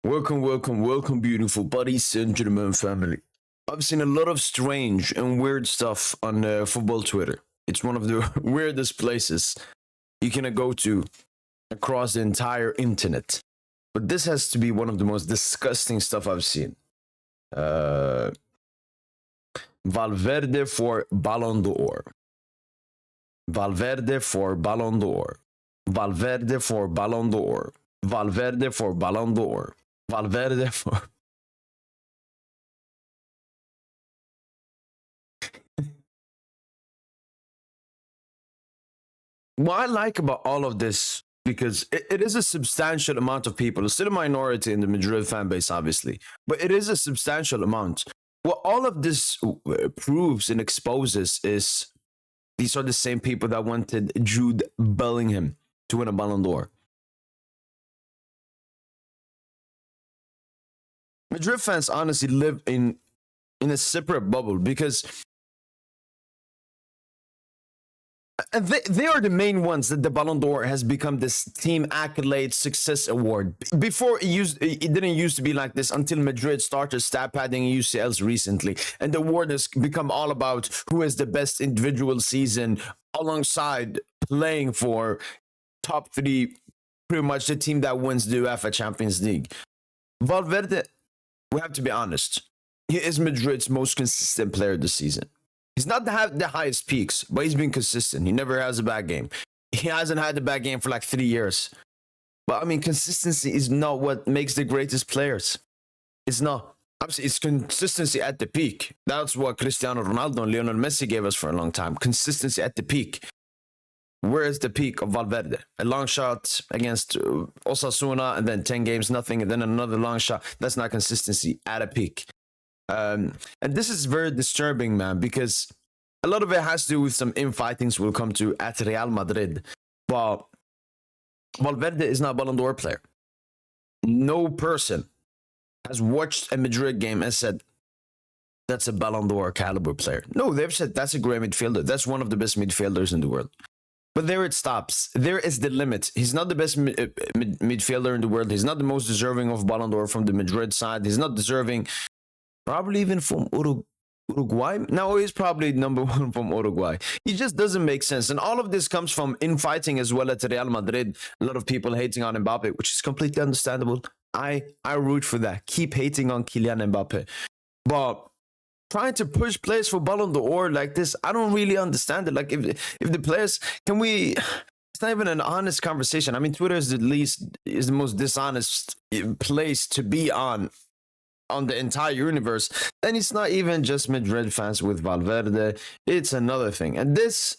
Welcome, beautiful buddies, saint-germain family. I've seen a lot of strange and weird stuff on football Twitter. It's one of the weirdest places you can go to across the entire internet. But this has to be one of the most disgusting stuff I've seen. Valverde for Ballon d'Or. Valverde for Ballon d'Or. Valverde for Ballon d'Or. Valverde for Ballon d'Or. Valverde for... What I like about all of this, because it is a substantial amount of people, it's still a minority in the Madrid fan base, obviously, but it is a substantial amount. What all of this proves and exposes is these are the same people that wanted Jude Bellingham to win a Ballon d'Or. Madrid fans honestly live in a separate bubble because they are the main ones that the Ballon d'Or has become this team accolade success award. Before it didn't used to be like this until Madrid started stat padding UCLs recently, and the award has become all about who has the best individual season alongside playing for top three, pretty much the team that wins the UEFA Champions League. Valverde, we have to be honest, he is Madrid's most consistent player this season. He's not the highest peaks, but he's been consistent. He never has a bad game. He hasn't had a bad game for like 3 years. But I mean, consistency is not what makes the greatest players. It's not. Obviously, it's consistency at the peak. That's what Cristiano Ronaldo and Lionel Messi gave us for a long time. Consistency at the peak. Where is the peak of Valverde? A long shot against Osasuna, and then 10 games, nothing, and then another long shot. That's not consistency at a peak. And this is very disturbing, man, because a lot of it has to do with some infightings we'll come to at Real Madrid. But Valverde is not a Ballon d'Or player. No person has watched a Madrid game and said, that's a Ballon d'Or caliber player. No, they've said, that's a great midfielder. That's one of the best midfielders in the world. But there it stops. There is the limit. He's not the best midfielder in the world. He's not the most deserving of Ballon d'Or from the Madrid side. He's not deserving... probably even from Uruguay. No, he's probably number one from Uruguay. He just doesn't make sense. And all of this comes from infighting as well at Real Madrid. A lot of people hating on Mbappe, which is completely understandable. I root for that. Keep hating on Kylian Mbappe. But trying to push players for Ballon d'Or like this, I don't really understand it. Like, if the players... Can we... It's not even an honest conversation. I mean, Twitter is the most dishonest place to be on the entire universe. And it's not even just Madrid fans with Valverde, it's another thing. And this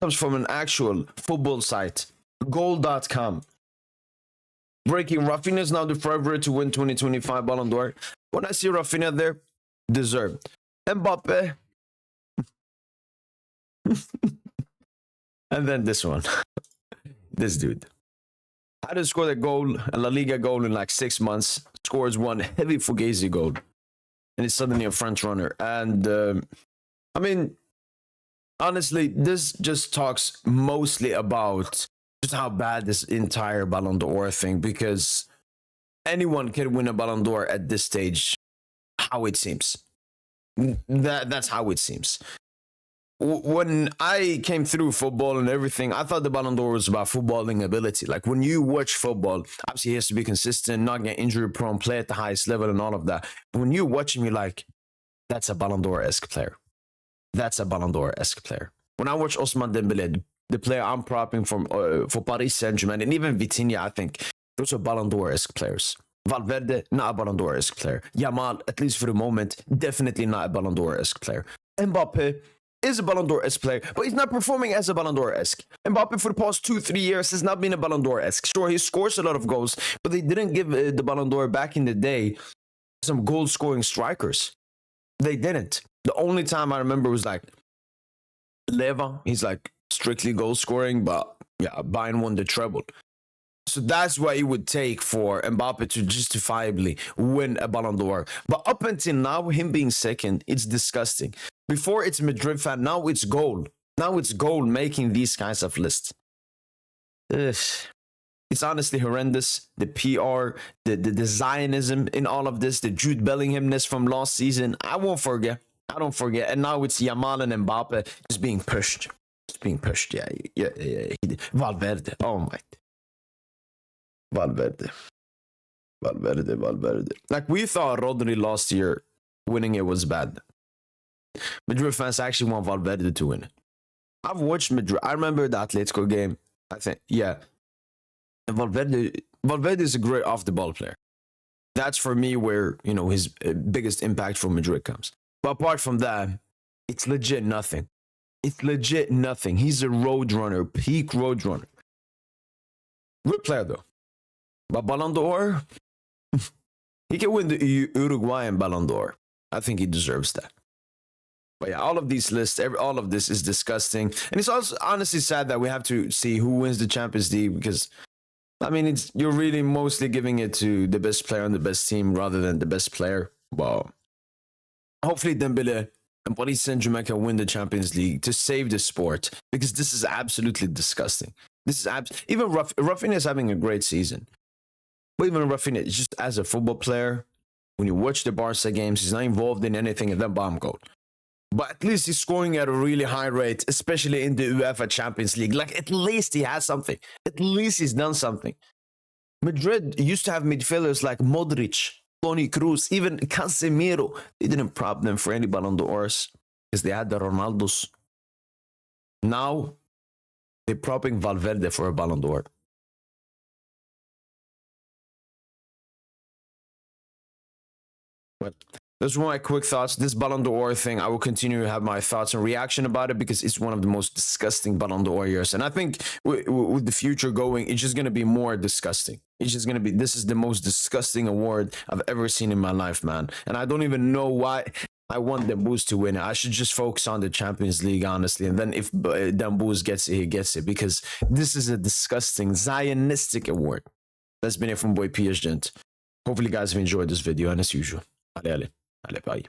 comes from an actual football site, goal.com. Breaking: Rafinha is now the favorite to win 2025 Ballon d'Or. When I see Rafinha there, deserved. Mbappe. And then this one. This dude. Hadn't scored a goal, a La Liga goal in like 6 months. Scores one heavy Fugazi goal. And he's suddenly a front runner. And, I mean, honestly, this just talks mostly about just how bad this entire Ballon d'Or thing, because anyone can win a Ballon d'Or at this stage, how it seems. That's how it seems. When I came through football and everything, I thought the Ballon d'Or was about footballing ability. Like, when you watch football, obviously he has to be consistent, not get injury prone, play at the highest level and all of that. But when you watch him, you're like, that's a Ballon d'Or-esque player. That's a Ballon d'Or-esque player. When I watch Ousmane Dembélé, the player I'm propping for Paris Saint-Germain, and even Vitinha, I think those are Ballon d'Or-esque players. Valverde, not a Ballon d'Or-esque player. Yamal, at least for the moment, definitely not a Ballon d'Or-esque player. Mbappe is a Ballon d'Or-esque player, but he's not performing as a Ballon d'Or-esque. Mbappe for the past 2-3 years has not been a Ballon d'Or-esque. Sure, he scores a lot of goals, but they didn't give the Ballon d'Or back in the day some goal-scoring strikers. They didn't. The only time I remember was like Leva. He's like strictly goal-scoring, but yeah, Bayern won the treble. So that's what it would take for Mbappe to justifiably win a Ballon d'Or. But up until now, him being second, it's disgusting. Before it's Madrid fan, now it's goal. Now it's goal making these kinds of lists. Ugh. It's honestly horrendous. The PR, the Zionism in all of this, the Jude Bellingham-ness from last season. I won't forget. I don't forget. And now it's Yamal and Mbappe just being pushed. Just being pushed. Yeah. Valverde. Oh my. Valverde. Like, we thought Rodri last year winning it was bad. Madrid fans actually want Valverde to win it. I've watched Madrid. I remember the Atletico game. I think, yeah. And Valverde is a great off the ball player. That's for me where, you know, his biggest impact for Madrid comes. But apart from that, it's legit nothing. It's legit nothing. He's a road runner, peak road runner. Good player though. But Ballon d'Or, he can win the Uruguayan Ballon d'Or. I think he deserves that. But yeah, all of these lists, all of this is disgusting. And it's also honestly sad that we have to see who wins the Champions League, because I mean, you're really mostly giving it to the best player on the best team rather than the best player. Well, hopefully Dembele and Paris Saint-Germain can win the Champions League to save the sport, because this is absolutely disgusting. This is even Rafinha is having a great season. But even Rafinha, just as a football player, when you watch the Barca games, he's not involved in anything and then bomb goal. But at least he's scoring at a really high rate, especially in the UEFA Champions League. Like, at least he has something. At least he's done something. Madrid used to have midfielders like Modric, Toni Kroos, even Casemiro. They didn't prop them for any Ballon d'Ors because they had the Ronaldos. Now, they're propping Valverde for a Ballon d'Or. But those were my quick thoughts. This Ballon d'Or thing, I will continue to have my thoughts and reaction about it, because it's one of the most disgusting Ballon d'Or years. And I think with the future going, it's just going to be more disgusting. It's just going to be, this is the most disgusting award I've ever seen in my life, man. And I don't even know why I want Dembouz to win it. I should just focus on the Champions League, honestly. And then if Dembouz gets it, he gets it, because this is a disgusting Zionistic award. That's been it from Boy PS Gent. Hopefully you guys have enjoyed this video, and as usual, allez, bye.